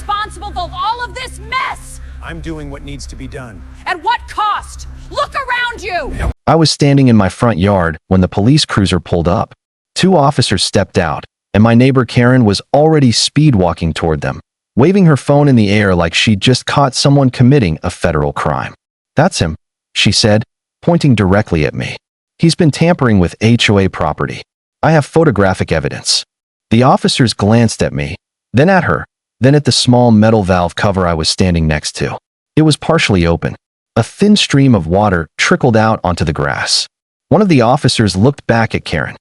responsible for all of this mess? I'm doing what needs to be done. At what cost? Look around you! I was standing in my front yard when the police cruiser pulled up. Two officers stepped out, and my neighbor Karen was already speed-walking toward them, waving her phone in the air like she'd just caught someone committing a federal crime. "That's him," she said, pointing directly at me. "He's been tampering with HOA property. I have photographic evidence." The officers glanced at me, then at her, then at the small metal valve cover I was standing next to. It was partially open. A thin stream of water trickled out onto the grass. One of the officers looked back at Karen.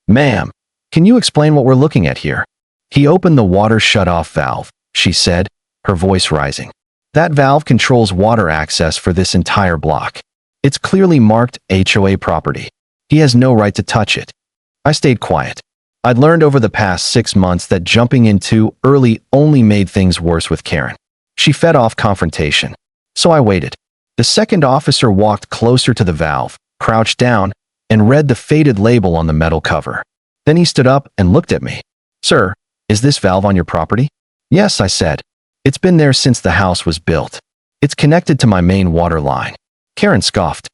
"Ma'am, can you explain what we're looking at here?" "He opened the water shut-off valve," she said, her voice rising. "That valve controls water access for this entire block. It's clearly marked HOA property. He has no right to touch it." I stayed quiet. I'd learned over the past 6 months that jumping in too early only made things worse with Karen. She fed off confrontation. So I waited. The second officer walked closer to the valve, crouched down, and read the faded label on the metal cover. Then he stood up and looked at me. "Sir, is this valve on your property?" "Yes," I said. "It's been there since the house was built. It's connected to my main water line." Karen scoffed.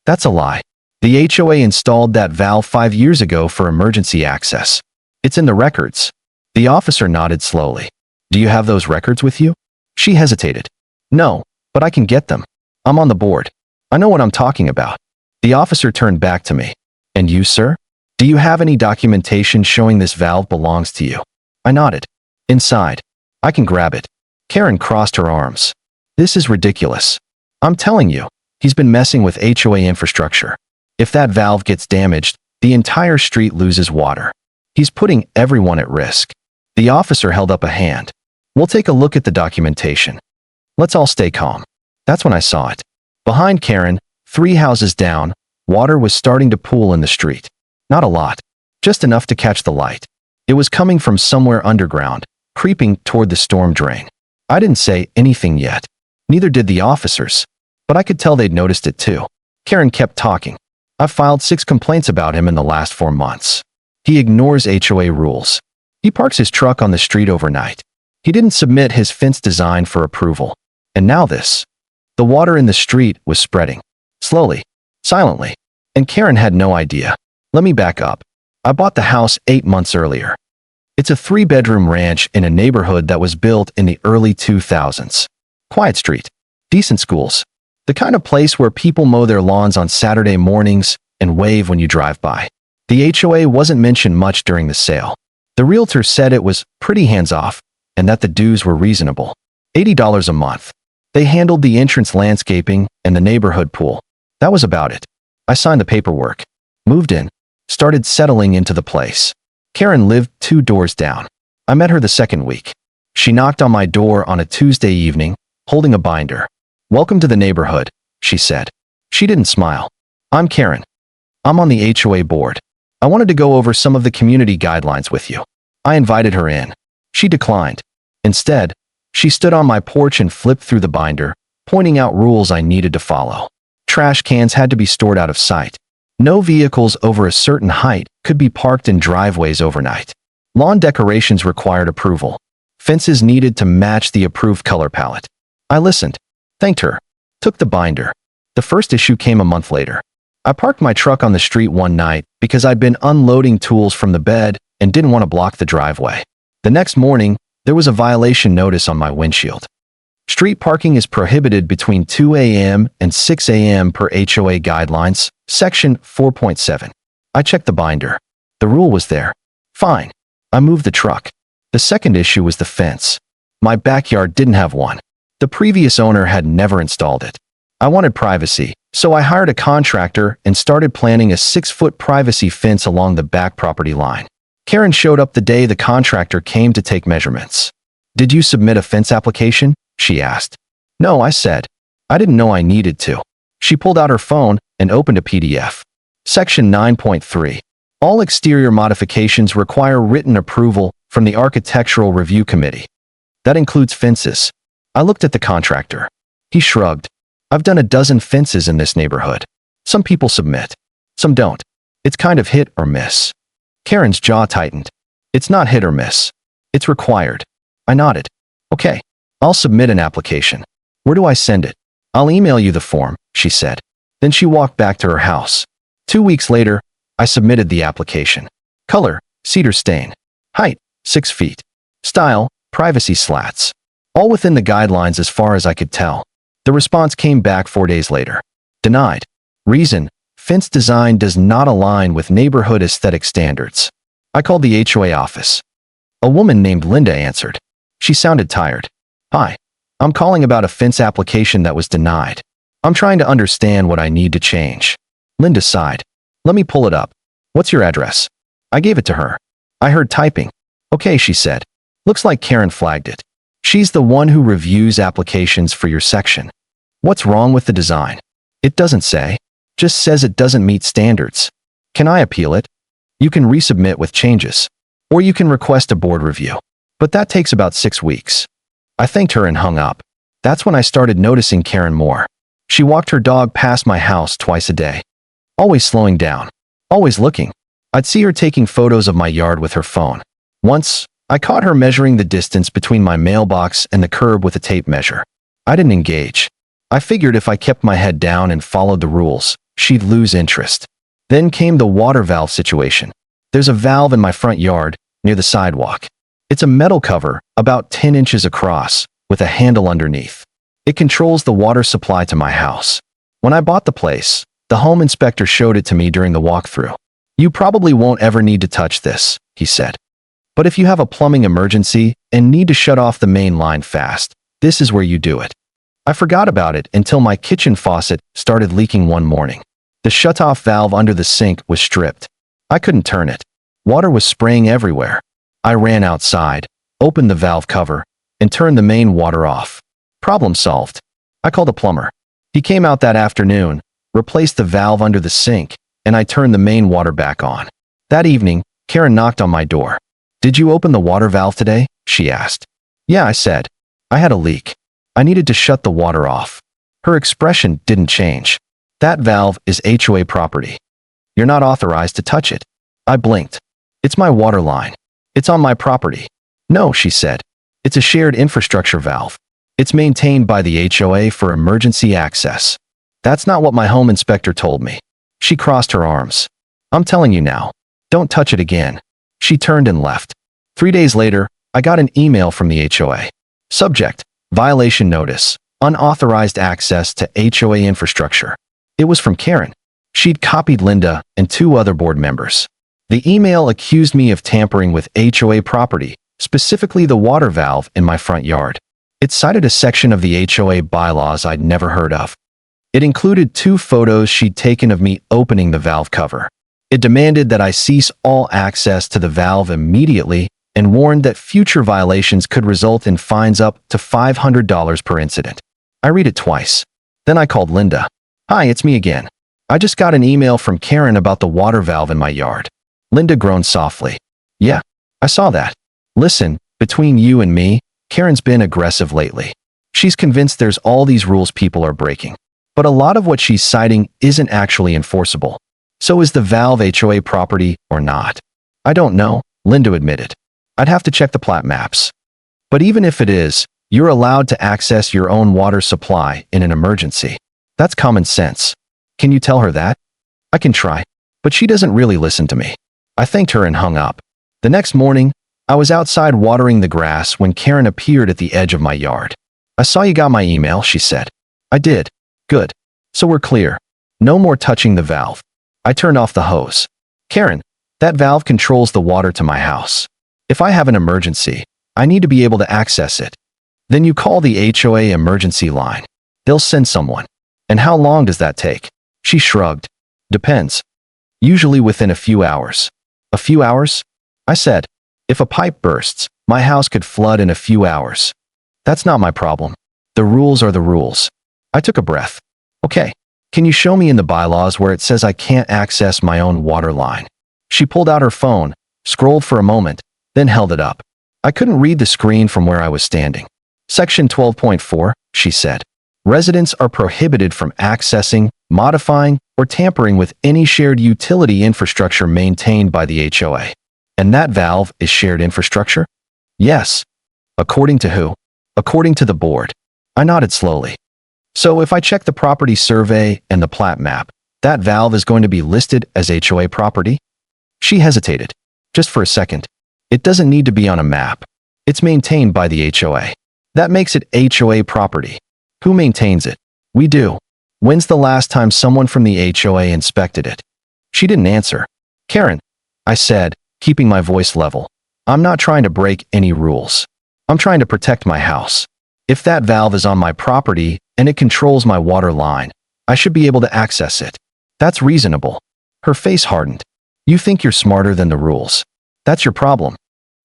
"That's a lie. The HOA installed that valve 5 years ago for emergency access. It's in the records." The officer nodded slowly. "Do you have those records with you?" She hesitated. "No, but I can get them. I'm on the board. I know what I'm talking about." The officer turned back to me. "And you, sir? Do you have any documentation showing this valve belongs to you?" I nodded. "Inside. I can grab it." Karen crossed her arms. "This is ridiculous. I'm telling you, he's been messing with HOA infrastructure. If that valve gets damaged, the entire street loses water. He's putting everyone at risk." The officer held up a hand. "We'll take a look at the documentation. Let's all stay calm." That's when I saw it. Behind Karen, 3 houses down, water was starting to pool in the street. Not a lot, just enough to catch the light. It was coming from somewhere underground, creeping toward the storm drain. I didn't say anything yet. Neither did the officers, but I could tell they'd noticed it too. Karen kept talking. "I've filed 6 complaints about him in the last 4 months. He ignores HOA rules. He parks his truck on the street overnight. He didn't submit his fence design for approval. And now this." The water in the street was spreading. Slowly. Silently. And Karen had no idea. Let me back up. I bought the house 8 months earlier. It's a 3-bedroom ranch in a neighborhood that was built in the early 2000s. Quiet street. Decent schools. The kind of place where people mow their lawns on Saturday mornings and wave when you drive by. The HOA wasn't mentioned much during the sale. The realtor said it was pretty hands-off and that the dues were reasonable. $80 a month. They handled the entrance landscaping and the neighborhood pool. That was about it. I signed the paperwork. Moved in. Started settling into the place. Karen lived 2 doors down. I met her the second week. She knocked on my door on a Tuesday evening, holding a binder. "Welcome to the neighborhood," she said. She didn't smile. "I'm Karen. I'm on the HOA board. I wanted to go over some of the community guidelines with you." I invited her in. She declined. Instead, she stood on my porch and flipped through the binder, pointing out rules I needed to follow. Trash cans had to be stored out of sight. No vehicles over a certain height could be parked in driveways overnight. Lawn decorations required approval. Fences needed to match the approved color palette. I listened, thanked her, took the binder. The first issue came a month later. I parked my truck on the street one night because I'd been unloading tools from the bed and didn't want to block the driveway. The next morning, there was a violation notice on my windshield. Street parking is prohibited between 2 a.m. and 6 a.m. per HOA guidelines, section 4.7. I checked the binder. The rule was there. Fine. I moved the truck. The second issue was the fence. My backyard didn't have one. The previous owner had never installed it. I wanted privacy, so I hired a contractor and started planning a 6-foot privacy fence along the back property line. Karen showed up the day the contractor came to take measurements. "Did you submit a fence application?" she asked. "No," I said. "I didn't know I needed to." She pulled out her phone and opened a PDF. Section 9.3. All exterior modifications require written approval from the Architectural Review Committee. That includes fences. I looked at the contractor. He shrugged. "I've done a dozen fences in this neighborhood. Some people submit. Some don't. It's kind of hit or miss." Karen's jaw tightened. "It's not hit or miss. It's required." I nodded. Okay, I'll submit an application. Where do I send it? I'll email you the form, she said. Then she walked back to her house. 2 weeks later, I submitted the application. Color, cedar stain. Height, 6 feet. Style, privacy slats. All within the guidelines as far as I could tell. The response came back 4 days later. Denied. Reason, fence design does not align with neighborhood aesthetic standards. I called the HOA office. A woman named Linda answered. She sounded tired. Hi, I'm calling about a fence application that was denied. I'm trying to understand what I need to change. Linda sighed. Let me pull it up. What's your address? I gave it to her. I heard typing. Okay, she said. Looks like Karen flagged it. She's the one who reviews applications for your section. What's wrong with the design? It doesn't say. Just says it doesn't meet standards. Can I appeal it? You can resubmit with changes. Or you can request a board review. But that takes about 6 weeks. I thanked her and hung up. That's when I started noticing Karen more. She walked her dog past my house twice a day. Always slowing down. Always looking. I'd see her taking photos of my yard with her phone. Once, I caught her measuring the distance between my mailbox and the curb with a tape measure. I didn't engage. I figured if I kept my head down and followed the rules, she'd lose interest. Then came the water valve situation. There's a valve in my front yard, near the sidewalk. It's a metal cover, about 10 inches across, with a handle underneath. It controls the water supply to my house. When I bought the place, the home inspector showed it to me during the walkthrough. You probably won't ever need to touch this, he said. But if you have a plumbing emergency and need to shut off the main line fast, this is where you do it. I forgot about it until my kitchen faucet started leaking one morning. The shutoff valve under the sink was stripped. I couldn't turn it. Water was spraying everywhere. I ran outside, opened the valve cover, and turned the main water off. Problem solved. I called a plumber. He came out that afternoon, replaced the valve under the sink, and I turned the main water back on. That evening, Karen knocked on my door. Did you open the water valve today? She asked. Yeah, I said. I had a leak. I needed to shut the water off. Her expression didn't change. That valve is HOA property. You're not authorized to touch it. I blinked. It's my water line. It's on my property. No, she said. It's a shared infrastructure valve. It's maintained by the HOA for emergency access. That's not what my home inspector told me. She crossed her arms. I'm telling you now. Don't touch it again. She turned and left. 3 days later, I got an email from the HOA. Subject: violation notice. Unauthorized access to HOA infrastructure. It was from Karen. She'd copied Linda and 2 other board members. The email accused me of tampering with HOA property, specifically the water valve in my front yard. It cited a section of the HOA bylaws I'd never heard of. It included 2 photos she'd taken of me opening the valve cover. It demanded that I cease all access to the valve immediately and warned that future violations could result in fines up to $500 per incident. I read it twice. Then I called Linda. Hi, it's me again. I just got an email from Karen about the water valve in my yard. Linda groaned softly. Yeah, I saw that. Listen, between you and me, Karen's been aggressive lately. She's convinced there's all these rules people are breaking. But a lot of what she's citing isn't actually enforceable. So is the valve HOA property or not? I don't know, Linda admitted. I'd have to check the plat maps. But even if it is, you're allowed to access your own water supply in an emergency. That's common sense. Can you tell her that? I can try, but she doesn't really listen to me. I thanked her and hung up. The next morning, I was outside watering the grass when Karen appeared at the edge of my yard. I saw you got my email, she said. I did. Good. So we're clear. No more touching the valve. I turned off the hose. Karen, that valve controls the water to my house. If I have an emergency, I need to be able to access it. Then you call the HOA emergency line. They'll send someone. And how long does that take? She shrugged. Depends. Usually within a few hours. A few hours? I said. If a pipe bursts, my house could flood in a few hours. That's not my problem. The rules are the rules. I took a breath. Okay. Can you show me in the bylaws where it says I can't access my own water line? She pulled out her phone, scrolled for a moment, then held it up. I couldn't read the screen from where I was standing. Section 12.4, she said. Residents are prohibited from accessing, modifying, or tampering with any shared utility infrastructure maintained by the HOA. And that valve is shared infrastructure? Yes. According to who? according to the board. I nodded slowly. So if I check the property survey and the plat map, that valve is going to be listed as HOA property? She hesitated. Just for a second. It doesn't need to be on a map. It's maintained by the HOA. That makes it HOA property. Who maintains it? We do. When's the last time someone from the HOA inspected it? She didn't answer. Karen, I said, keeping my voice level. I'm not trying to break any rules. I'm trying to protect my house. If that valve is on my property and it controls my water line, I should be able to access it. That's reasonable. Her face hardened. You think you're smarter than the rules. That's your problem.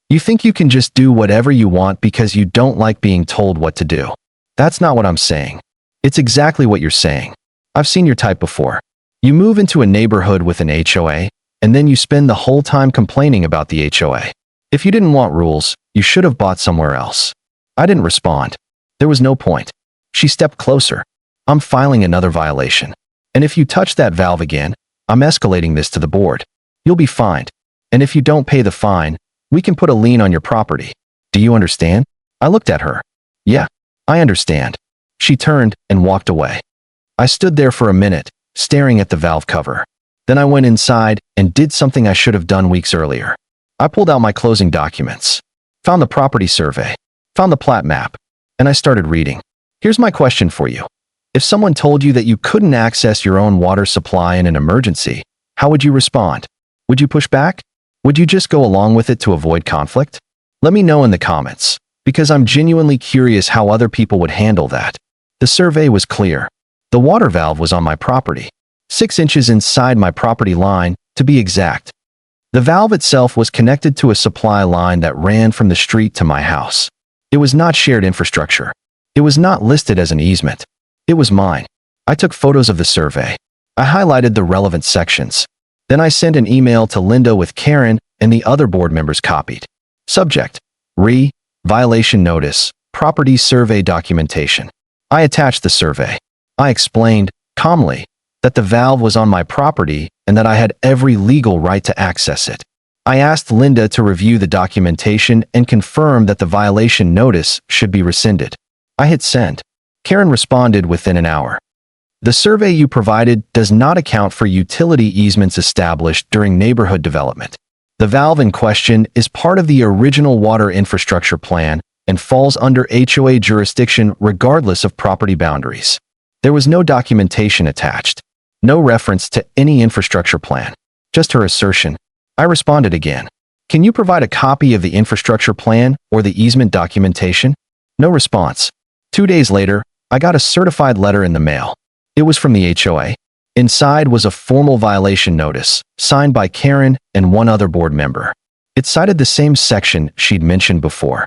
You think you can just do whatever you want because you don't like being told what to do. That's not what I'm saying. It's exactly what you're saying. I've seen your type before. You move into a neighborhood with an HOA, and then you spend the whole time complaining about the HOA. If you didn't want rules, you should have bought somewhere else. I didn't respond. There was no point. She stepped closer. I'm filing another violation. And if you touch that valve again, I'm escalating this to the board. You'll be fined. And if you don't pay the fine, we can put a lien on your property. Do you understand? I looked at her. Yeah, I understand. She turned and walked away. I stood there for a minute, staring at the valve cover. Then I went inside and did something I should have done weeks earlier. I pulled out my closing documents, found the property survey, found the plat map, and I started reading. Here's my question for you. If someone told you that you couldn't access your own water supply in an emergency, how would you respond? Would you push back? Would you just go along with it to avoid conflict? Let me know in the comments, because I'm genuinely curious how other people would handle that. The survey was clear. The water valve was on my property, 6 inches inside my property line, to be exact. The valve itself was connected to a supply line that ran from the street to my house. It was not shared infrastructure. It was not listed as an easement. It was mine. I took photos of the survey. I highlighted the relevant sections. Then I sent an email to Linda with Karen and the other board members copied. Subject: violation notice, property survey documentation. I attached the survey. I explained, calmly, that the valve was on my property and that I had every legal right to access it. I asked Linda to review the documentation and confirm that the violation notice should be rescinded. I hit send. Karen responded within an hour. The survey you provided does not account for utility easements established during neighborhood development. The valve in question is part of the original water infrastructure plan and falls under HOA jurisdiction regardless of property boundaries. There was no documentation attached, no reference to any infrastructure plan, just her assertion. I responded again. Can you provide a copy of the infrastructure plan or the easement documentation? No response. 2 days later, I got a certified letter in the mail. It was from the HOA. Inside was a formal violation notice, signed by Karen and one other board member. It cited the same section she'd mentioned before.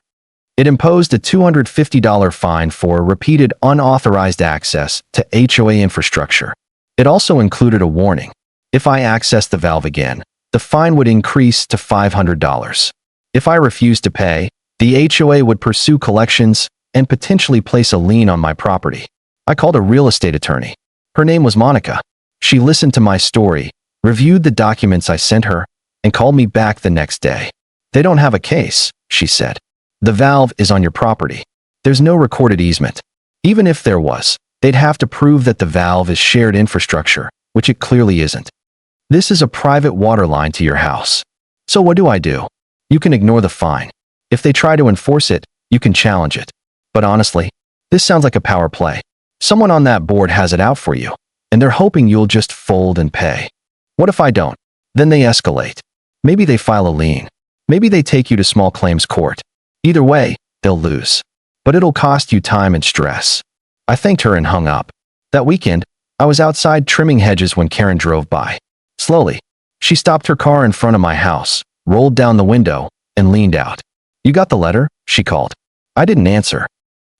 It imposed a $250 fine for repeated unauthorized access to HOA infrastructure. It also included a warning. If I accessed the valve again, the fine would increase to $500. If I refused to pay, the HOA would pursue collections and potentially place a lien on my property. I called a real estate attorney. Her name was Monica. She listened to my story, reviewed the documents I sent her, and called me back the next day. They don't have a case, she said. The valve is on your property. There's no recorded easement. Even if there was, they'd have to prove that the valve is shared infrastructure, which it clearly isn't. This is a private water line to your house. So what do? You can ignore the fine. If they try to enforce it, you can challenge it. But honestly, this sounds like a power play. Someone on that board has it out for you, and they're hoping you'll just fold and pay. What if I don't? Then they escalate. Maybe they file a lien. Maybe they take you to small claims court. Either way, they'll lose. But it'll cost you time and stress. I thanked her and hung up. That weekend, I was outside trimming hedges when Karen drove by. Slowly, she stopped her car in front of my house, rolled down the window, and leaned out. You got the letter? She called. I didn't answer.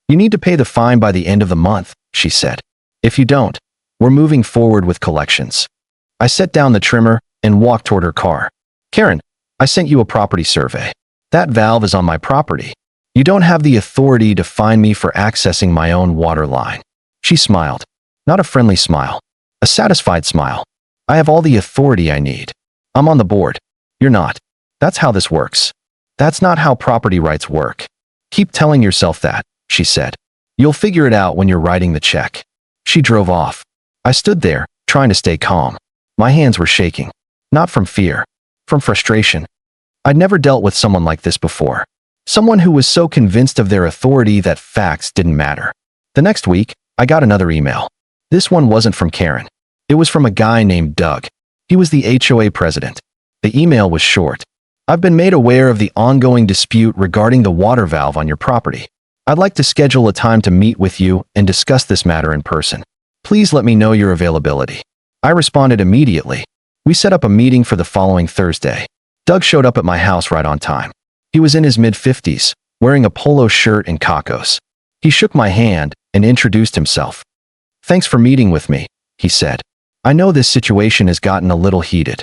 You need to pay the fine by the end of the month, she said. If you don't, we're moving forward with collections. I set down the trimmer and walked toward her car. Karen, I sent you a property survey. That valve is on my property. You don't have the authority to fine me for accessing my own water line. She smiled. Not a friendly smile. A satisfied smile. I have all the authority I need. I'm on the board. You're not. That's how this works. That's not how property rights work. Keep telling yourself that, she said. You'll figure it out when you're writing the check. She drove off. I stood there, trying to stay calm. My hands were shaking. Not from fear. From frustration. I'd never dealt with someone like this before. Someone who was so convinced of their authority that facts didn't matter. The next week, I got another email. This one wasn't from Karen. It was from a guy named Doug. He was the HOA president. The email was short. I've been made aware of the ongoing dispute regarding the water valve on your property. I'd like to schedule a time to meet with you and discuss this matter in person. Please let me know your availability. I responded immediately. We set up a meeting for the following Thursday. Doug showed up at my house right on time. He was in his mid-50s, wearing a polo shirt and cacos. He shook my hand and introduced himself. Thanks for meeting with me, he said. I know this situation has gotten a little heated.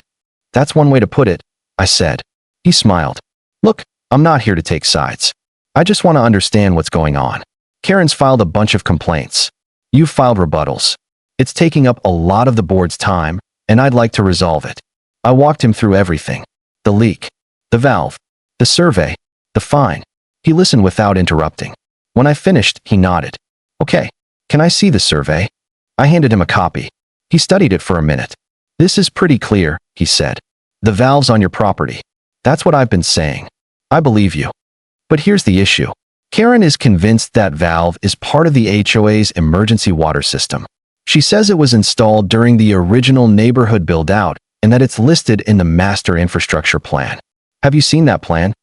That's one way to put it, I said. He smiled. Look, I'm not here to take sides. I just want to understand what's going on. Karen's filed a bunch of complaints. You've filed rebuttals. It's taking up a lot of the board's time, and I'd like to resolve it. I walked him through everything. The leak, the valve, the survey, the fine. He listened without interrupting. When I finished, he nodded. Okay, can I see the survey? I handed him a copy. He studied it for a minute. This is pretty clear, he said. The valve's on your property. That's what I've been saying. I believe you. But here's the issue. Karen is convinced that valve is part of the HOA's emergency water system. She says it was installed during the original neighborhood build-out and that it's listed in the master infrastructure plan. Have you seen that plan?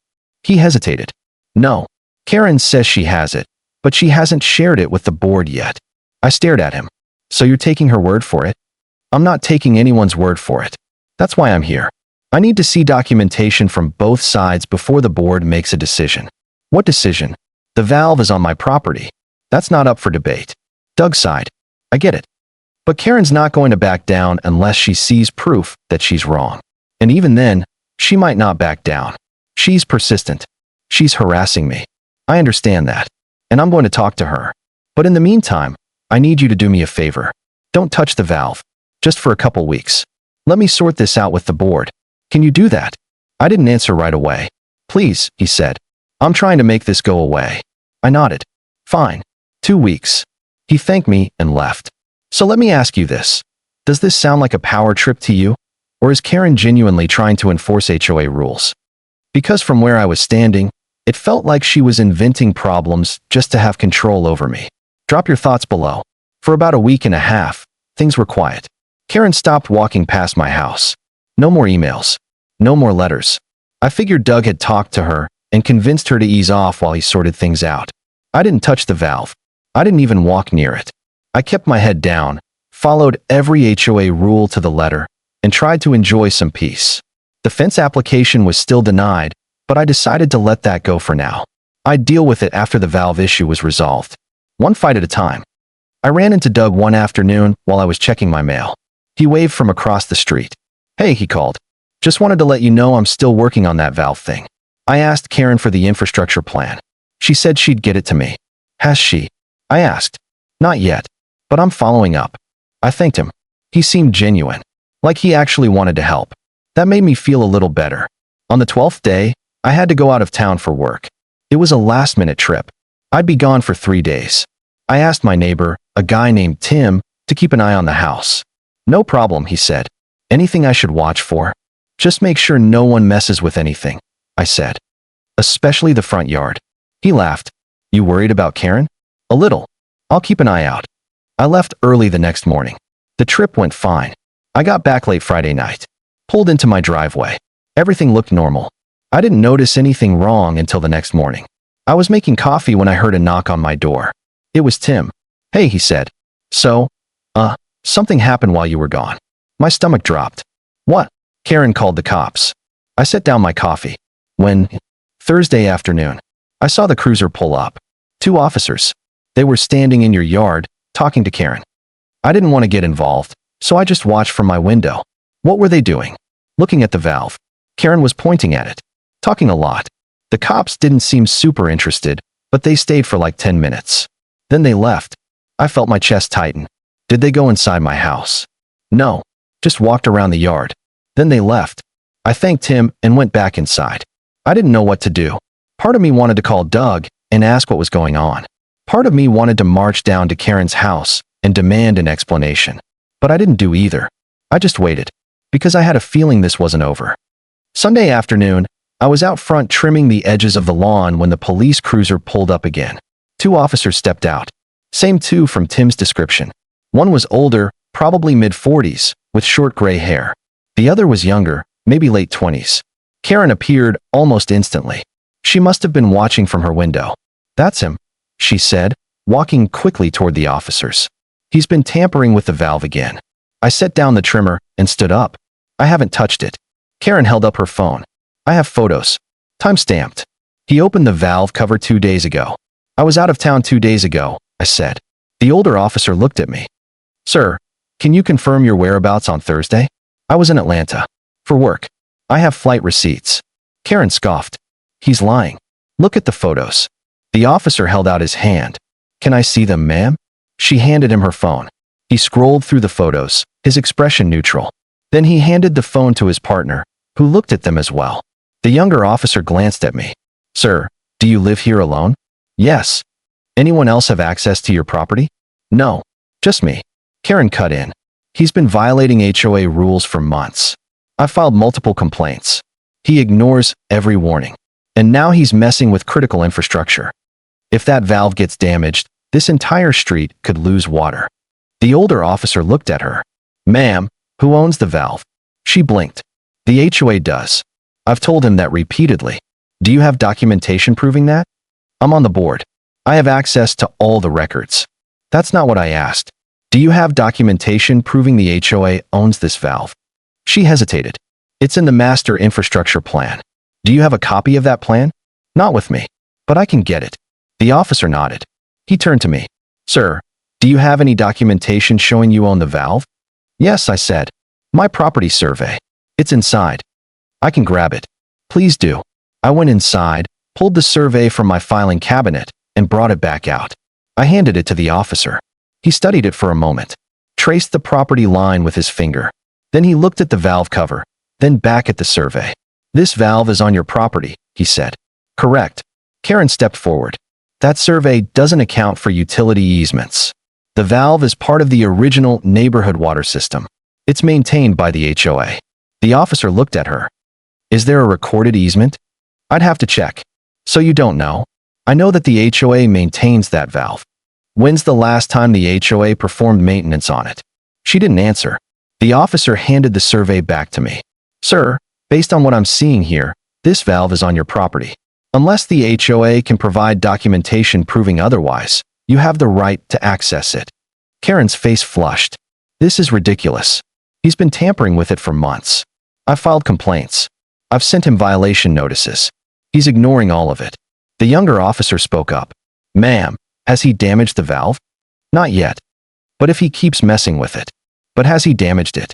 He hesitated. No. Karen says she has it, but she hasn't shared it with the board yet. I stared at him. So you're taking her word for it? I'm not taking anyone's word for it. That's why I'm here. I need to see documentation from both sides before the board makes a decision. What decision? The valve is on my property. That's not up for debate. Doug sighed. I get it. But Karen's not going to back down unless she sees proof that she's wrong. And even then, she might not back down. She's persistent. She's harassing me. I understand that. And I'm going to talk to her. But in the meantime, I need you to do me a favor. Don't touch the valve. Just for a couple weeks. Let me sort this out with the board. Can you do that? I didn't answer right away. Please, he said. I'm trying to make this go away. I nodded. Fine. 2 weeks. He thanked me and left. So let me ask you this. Does this sound like a power trip to you? Or is Karen genuinely trying to enforce HOA rules? Because from where I was standing, it felt like she was inventing problems just to have control over me. Drop your thoughts below. For about a week and a half, things were quiet. Karen stopped walking past my house. No more emails. No more letters. I figured Doug had talked to her and convinced her to ease off while he sorted things out. I didn't touch the valve. I didn't even walk near it. I kept my head down, followed every HOA rule to the letter, and tried to enjoy some peace. The fence application was still denied, but I decided to let that go for now. I'd deal with it after the valve issue was resolved. One fight at a time. I ran into Doug one afternoon while I was checking my mail. He waved from across the street. Hey, he called. Just wanted to let you know I'm still working on that valve thing. I asked Karen for the infrastructure plan. She said she'd get it to me. Has she? I asked. Not yet, but I'm following up. I thanked him. He seemed genuine, like he actually wanted to help. That made me feel a little better. On the 12th day, I had to go out of town for work. It was a last-minute trip. I'd be gone for 3 days. I asked my neighbor, a guy named Tim, to keep an eye on the house. No problem, he said. Anything I should watch for? Just make sure no one messes with anything, I said. Especially the front yard. He laughed. You worried about Karen? A little. I'll keep an eye out. I left early the next morning. The trip went fine. I got back late Friday night. Pulled into my driveway. Everything looked normal. I didn't notice anything wrong until the next morning. I was making coffee when I heard a knock on my door. It was Tim. Hey, he said. So, something happened while you were gone. My stomach dropped. What? Karen called the cops. I set down my coffee. When? Thursday afternoon. I saw the cruiser pull up. 2 officers. They were standing in your yard, talking to Karen. I didn't want to get involved, so I just watched from my window. What were they doing? Looking at the valve. Karen was pointing at it. Talking a lot. The cops didn't seem super interested, but they stayed for like 10 minutes. Then they left. I felt my chest tighten. Did they go inside my house? No. Just walked around the yard. Then they left. I thanked him and went back inside. I didn't know what to do. Part of me wanted to call Doug and ask what was going on. Part of me wanted to march down to Karen's house and demand an explanation. But I didn't do either. I just waited, because I had a feeling this wasn't over. Sunday afternoon, I was out front trimming the edges of the lawn when the police cruiser pulled up again. 2 officers stepped out. Same 2 from Tim's description. One was older, probably mid-40s, with short gray hair. The other was younger, maybe late 20s. Karen appeared almost instantly. She must have been watching from her window. "That's him," she said, walking quickly toward the officers. "He's been tampering with the valve again." I set down the trimmer and stood up. "I haven't touched it." Karen held up her phone. "I have photos. Time-stamped. He opened the valve cover 2 days ago." "I was out of town 2 days ago," I said. The older officer looked at me. "Sir, can you confirm your whereabouts on Thursday?" "I was in Atlanta. For work. I have flight receipts." Karen scoffed. "He's lying. Look at the photos." The officer held out his hand. "Can I see them, ma'am?" She handed him her phone. He scrolled through the photos, his expression neutral. Then he handed the phone to his partner, who looked at them as well. The younger officer glanced at me. "Sir, do you live here alone?" "Yes." "Anyone else have access to your property?" "No. Just me." Karen cut in. "He's been violating HOA rules for months. I filed multiple complaints. He ignores every warning. And now he's messing with critical infrastructure. If that valve gets damaged, this entire street could lose water." The older officer looked at her. "Ma'am, who owns the valve?" She blinked. "The HOA does. I've told him that repeatedly." "Do you have documentation proving that?" "I'm on the board. I have access to all the records." "That's not what I asked. Do you have documentation proving the HOA owns this valve?" She hesitated. "It's in the master infrastructure plan." "Do you have a copy of that plan?" "Not with me, but I can get it." The officer nodded. He turned to me. "Sir, do you have any documentation showing you own the valve?" "Yes," I said. "My property survey. It's inside." "I can grab it." "Please do." I went inside, pulled the survey from my filing cabinet, and brought it back out. I handed it to the officer. He studied it for a moment, traced the property line with his finger. Then he looked at the valve cover, then back at the survey. "This valve is on your property," he said. "Correct." Karen stepped forward. "That survey doesn't account for utility easements. The valve is part of the original neighborhood water system. It's maintained by the HOA." The officer looked at her. "Is there a recorded easement?" "I'd have to check." "So you don't know?" "I know that the HOA maintains that valve." "When's the last time the HOA performed maintenance on it?" She didn't answer. The officer handed the survey back to me. "Sir, based on what I'm seeing here, this valve is on your property. Unless the HOA can provide documentation proving otherwise, you have the right to access it." Karen's face flushed. "This is ridiculous. He's been tampering with it for months. I've filed complaints. I've sent him violation notices. He's ignoring all of it." The younger officer spoke up. "Ma'am, has he damaged the valve?" "Not yet. But if he keeps messing with it." "But has he damaged it?"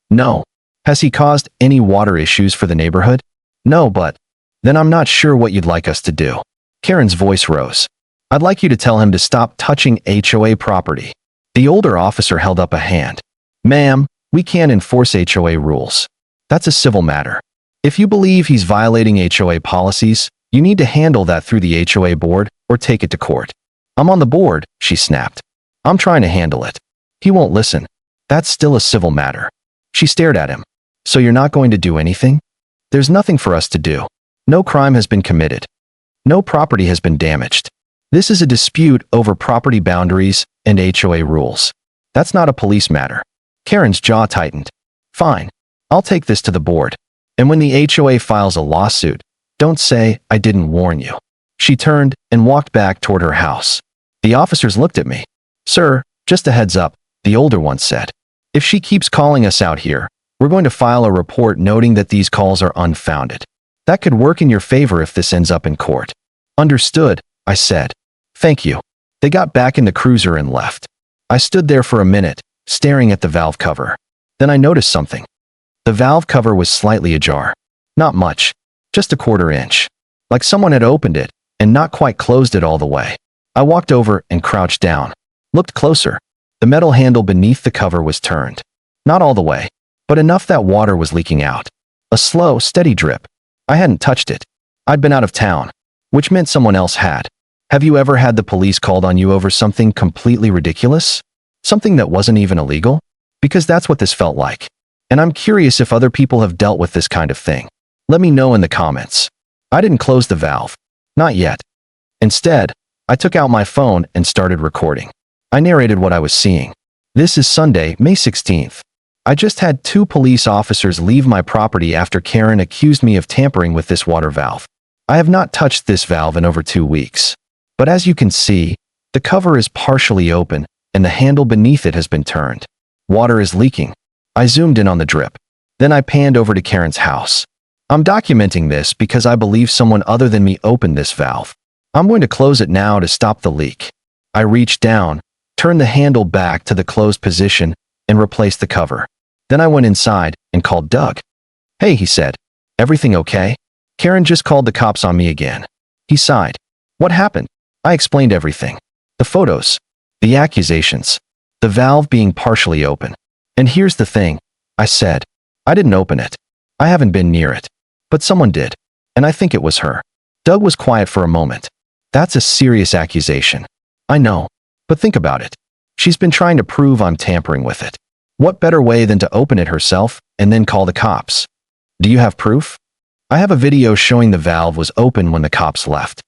"No." "Has he caused any water issues for the neighborhood?" "No, but..." "Then I'm not sure what you'd like us to do." Karen's voice rose. "I'd like you to tell him to stop touching HOA property." The older officer held up a hand. "Ma'am, we can't enforce HOA rules. That's a civil matter. If you believe he's violating HOA policies, you need to handle that through the HOA board or take it to court." "I'm on the board," she snapped. "I'm trying to handle it." "He won't listen." "That's still a civil matter." She stared at him. "So you're not going to do anything?" "There's nothing for us to do. No crime has been committed. No property has been damaged. This is a dispute over property boundaries and HOA rules. That's not a police matter." Karen's jaw tightened. "Fine. I'll take this to the board. And when the HOA files a lawsuit, don't say I didn't warn you." She turned and walked back toward her house. The officers looked at me. "Sir, just a heads up," the older one said. "If she keeps calling us out here, we're going to file a report noting that these calls are unfounded. That could work in your favor if this ends up in court." "Understood," I said. "Thank you." They got back in the cruiser and left. I stood there for a minute, staring at the valve cover. Then I noticed something. The valve cover was slightly ajar. Not much, just a 1/4 inch. Like someone had opened it and not quite closed it all the way. I walked over and crouched down. Looked closer. The metal handle beneath the cover was turned. Not all the way, but enough that water was leaking out. A slow, steady drip. I hadn't touched it. I'd been out of town, which meant someone else had. Have you ever had the police called on you over something completely ridiculous? Something that wasn't even illegal? Because that's what this felt like. And I'm curious if other people have dealt with this kind of thing. Let me know in the comments. I didn't close the valve. Not yet. Instead, I took out my phone and started recording. I narrated what I was seeing. This is Sunday, May 16th. I just had 2 police officers leave my property after Karen accused me of tampering with this water valve. I have not touched this valve in over 2 weeks. But as you can see, the cover is partially open and the handle beneath it has been turned. Water is leaking. I zoomed in on the drip. Then I panned over to Karen's house. I'm documenting this because I believe someone other than me opened this valve. I'm going to close it now to stop the leak. I reached down, turned the handle back to the closed position, and replaced the cover. Then I went inside and called Doug. "Hey," he said. "Everything okay?" "Karen just called the cops on me again." He sighed. "What happened?" I explained everything. The photos. The accusations. The valve being partially open. "And here's the thing," I said. "I didn't open it. I haven't been near it. But someone did. And I think it was her." Doug was quiet for a moment. "That's a serious accusation." "I know. But think about it. She's been trying to prove I'm tampering with it. What better way than to open it herself and then call the cops?" "Do you have proof?" "I have a video showing the valve was open when the cops left.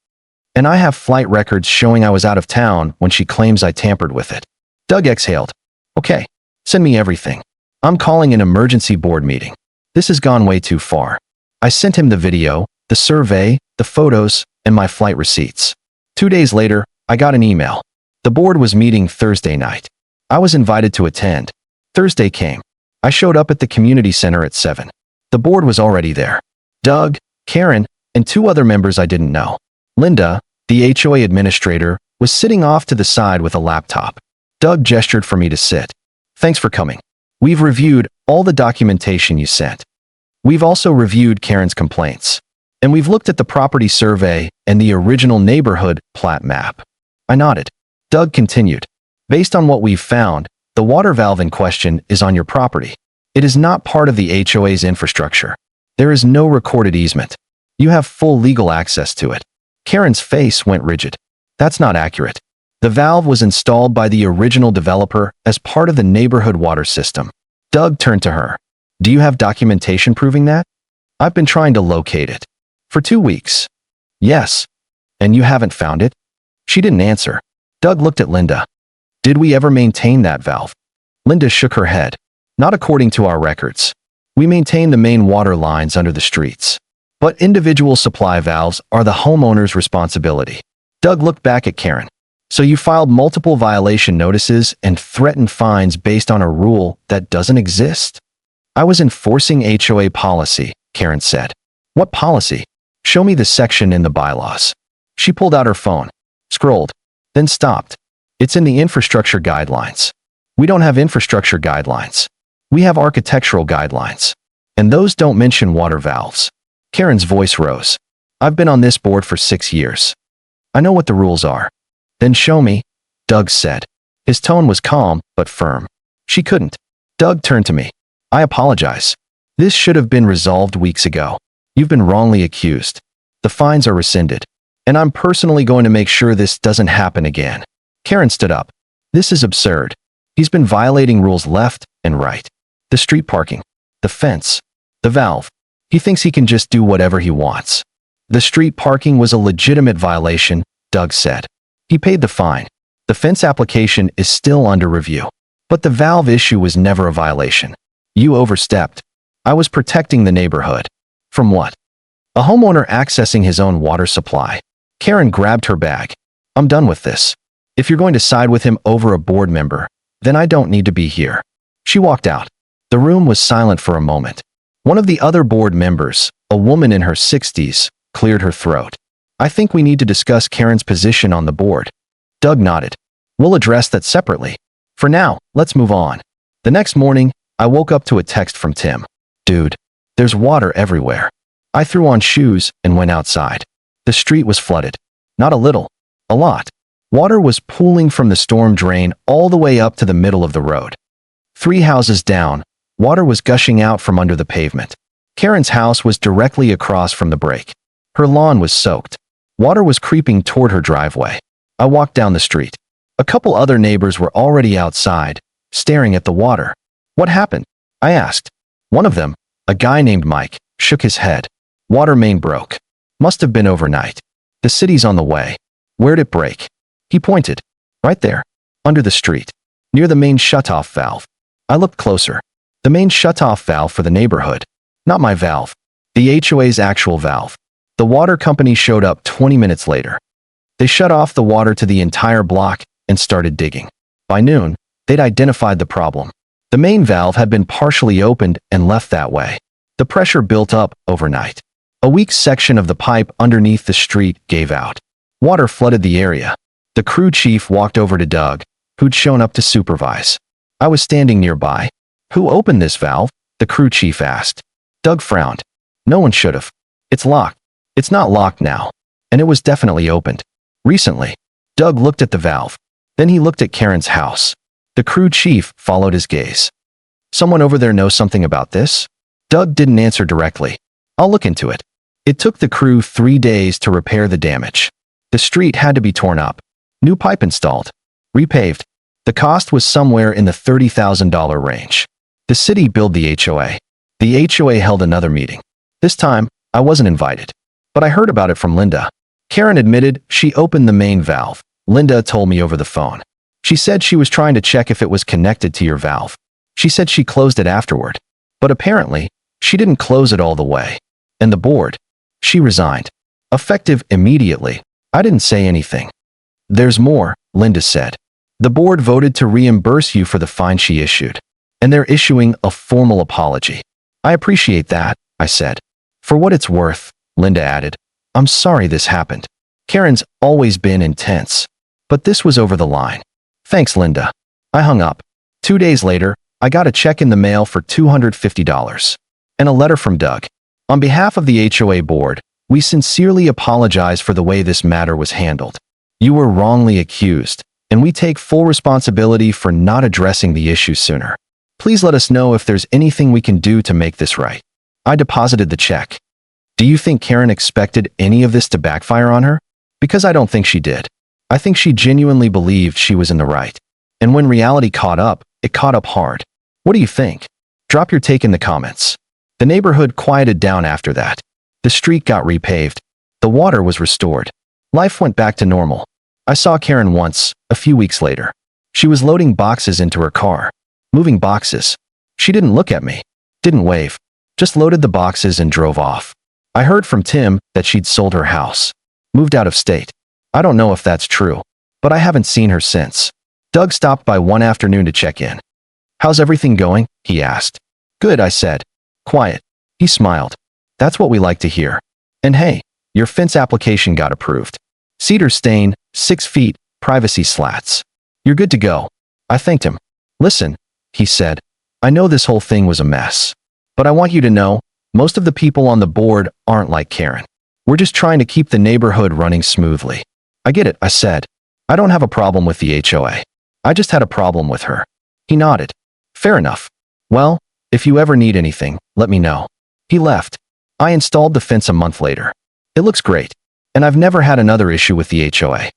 And I have flight records showing I was out of town when she claims I tampered with it." Doug exhaled. "Okay, send me everything. I'm calling an emergency board meeting. This has gone way too far." I sent him the video, the survey, the photos, and my flight receipts. 2 days later, I got an email. The board was meeting Thursday night. I was invited to attend. Thursday came. I showed up at the community center at 7. The board was already there. Doug, Karen, and 2 other members I didn't know. Linda, the HOA administrator, was sitting off to the side with a laptop. Doug gestured for me to sit. "Thanks for coming. We've reviewed all the documentation you sent. We've also reviewed Karen's complaints. And we've looked at the property survey and the original neighborhood plat map." I nodded. Doug continued. "Based on what we've found, the water valve in question is on your property. It is not part of the HOA's infrastructure. There is no recorded easement. You have full legal access to it." Karen's face went rigid. "That's not accurate. The valve was installed by the original developer as part of the neighborhood water system." Doug turned to her. "Do you have documentation proving that?" "I've been trying to locate it. For 2 weeks." "Yes. And you haven't found it?" She didn't answer. Doug looked at Linda. "Did we ever maintain that valve?" Linda shook her head. "Not according to our records. We maintain the main water lines under the streets. But individual supply valves are the homeowner's responsibility." Doug looked back at Karen. "So you filed multiple violation notices and threatened fines based on a rule that doesn't exist?" "I was enforcing HOA policy," Karen said. "What policy?" "Show me the section in the bylaws." She pulled out her phone, scrolled, then stopped. "It's in the infrastructure guidelines." "We don't have infrastructure guidelines. We have architectural guidelines. And those don't mention water valves." Karen's voice rose. "I've been on this board for 6 years. I know what the rules are." "Then show me," Doug said. His tone was calm but firm. She couldn't. Doug turned to me. "I apologize. This should have been resolved weeks ago. You've been wrongly accused. The fines are rescinded. And I'm personally going to make sure this doesn't happen again." Karen stood up. "This is absurd. He's been violating rules left and right. The street parking, the fence, the valve. He thinks he can just do whatever he wants." "The street parking was a legitimate violation," Doug said. "He paid the fine. The fence application is still under review. But the valve issue was never a violation. You overstepped. I was protecting the neighborhood." "From what?" "A homeowner accessing his own water supply." Karen grabbed her bag. "I'm done with this. If you're going to side with him over a board member, then I don't need to be here." She walked out. The room was silent for a moment. One of the other board members, a woman in her 60s, cleared her throat. "I think we need to discuss Karen's position on the board." Doug nodded. "We'll address that separately. For now, let's move on." The next morning, I woke up to a text from Tim. "Dude, there's water everywhere." I threw on shoes and went outside. The street was flooded. Not a little, a lot. Water was pooling from the storm drain all the way up to the middle of the road. 3 houses down, water was gushing out from under the pavement. Karen's house was directly across from the break. Her lawn was soaked. Water was creeping toward her driveway. I walked down the street. A couple other neighbors were already outside, staring at the water. What happened? I asked. One of them, a guy named Mike, shook his head. Water main broke. Must have been overnight. The city's on the way. Where'd it break? He pointed. Right there. Under the street. Near the main shutoff valve. I looked closer. The main shutoff valve for the neighborhood. Not my valve. The HOA's actual valve. The water company showed up 20 minutes later. They shut off the water to the entire block and started digging. By noon, they'd identified the problem. The main valve had been partially opened and left that way. The pressure built up overnight. A weak section of the pipe underneath the street gave out. Water flooded the area. The crew chief walked over to Doug, who'd shown up to supervise. I was standing nearby. Who opened this valve? The crew chief asked. Doug frowned. No one should have. It's locked. It's not locked now. And it was definitely opened. Recently. Doug looked at the valve. Then he looked at Karen's house. The crew chief followed his gaze. Someone over there knows something about this? Doug didn't answer directly. I'll look into it. It took the crew 3 days to repair the damage. The street had to be torn up. New pipe installed. Repaved. The cost was somewhere in the $30,000 range. The city billed the HOA. The HOA held another meeting. This time, I wasn't invited. But I heard about it from Linda. Karen admitted she opened the main valve. Linda told me over the phone. She said she was trying to check if it was connected to your valve. She said she closed it afterward. But apparently, she didn't close it all the way. And the board. She resigned. Effective immediately. I didn't say anything. There's more, Linda said. The board voted to reimburse you for the fine she issued. And they're issuing a formal apology. I appreciate that, I said. For what it's worth, Linda added. I'm sorry this happened. Karen's always been intense. But this was over the line. Thanks, Linda. I hung up. 2 days later, I got a check in the mail for $250. And a letter from Doug. On behalf of the HOA board, we sincerely apologize for the way this matter was handled. You were wrongly accused, and we take full responsibility for not addressing the issue sooner. Please let us know if there's anything we can do to make this right. I deposited the check. Do you think Karen expected any of this to backfire on her? Because I don't think she did. I think she genuinely believed she was in the right. And when reality caught up, it caught up hard. What do you think? Drop your take in the comments. The neighborhood quieted down after that. The street got repaved. The water was restored. Life went back to normal. I saw Karen once, a few weeks later. She was loading boxes into her car. Moving boxes. She didn't look at me. Didn't wave. Just loaded the boxes and drove off. I heard from Tim that she'd sold her house. Moved out of state. I don't know if that's true, but I haven't seen her since. Doug stopped by one afternoon to check in. How's everything going? He asked. Good, I said. Quiet. He smiled. That's what we like to hear. And hey, your fence application got approved. Cedar stain, 6 feet, privacy slats. You're good to go. I thanked him. Listen, he said. I know this whole thing was a mess. But I want you to know, most of the people on the board aren't like Karen. We're just trying to keep the neighborhood running smoothly. I get it, I said. I don't have a problem with the HOA. I just had a problem with her. He nodded. Fair enough. Well, if you ever need anything, let me know. He left. I installed the fence a month later. It looks great. And I've never had another issue with the HOA.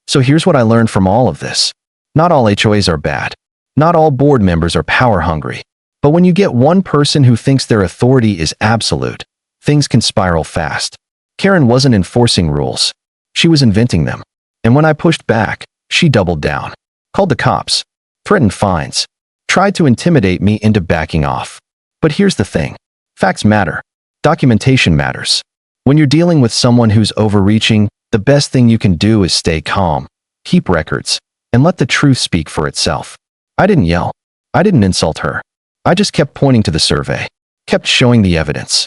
So here's what I learned from all of this. Not all HOAs are bad. Not all board members are power hungry. But when you get one person who thinks their authority is absolute, things can spiral fast. Karen wasn't enforcing rules. She was inventing them. And when I pushed back, she doubled down. Called the cops. Threatened fines. Tried to intimidate me into backing off. But here's the thing. Facts matter. Documentation matters. When you're dealing with someone who's overreaching, the best thing you can do is stay calm, keep records, and let the truth speak for itself. I didn't yell. I didn't insult her. I just kept pointing to the survey, kept showing the evidence.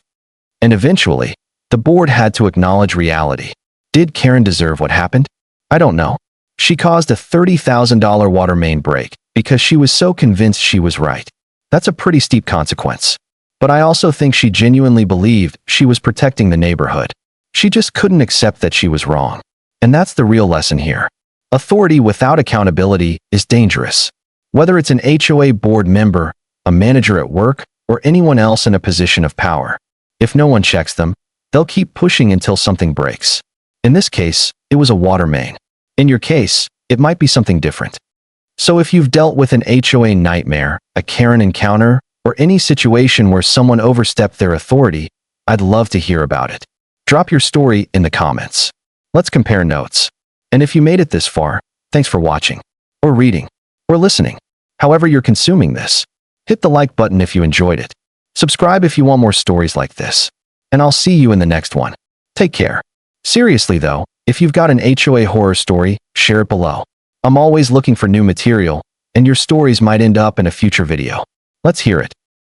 And eventually, the board had to acknowledge reality. Did Karen deserve what happened? I don't know. She caused a $30,000 water main break because she was so convinced she was right. That's a pretty steep consequence. But I also think she genuinely believed she was protecting the neighborhood. She just couldn't accept that she was wrong. And that's the real lesson here. Authority without accountability is dangerous. Whether it's an HOA board member, a manager at work, or anyone else in a position of power. If no one checks them, they'll keep pushing until something breaks. In this case, it was a water main. In your case, it might be something different. So if you've dealt with an HOA nightmare, a Karen encounter, or any situation where someone overstepped their authority, I'd love to hear about it. Drop your story in the comments. Let's compare notes. And if you made it this far, thanks for watching, or reading, or listening. However you're consuming this, hit the like button if you enjoyed it. Subscribe if you want more stories like this. And I'll see you in the next one. Take care. Seriously though, if you've got an HOA horror story, share it below. I'm always looking for new material, and your stories might end up in a future video. Let's hear it.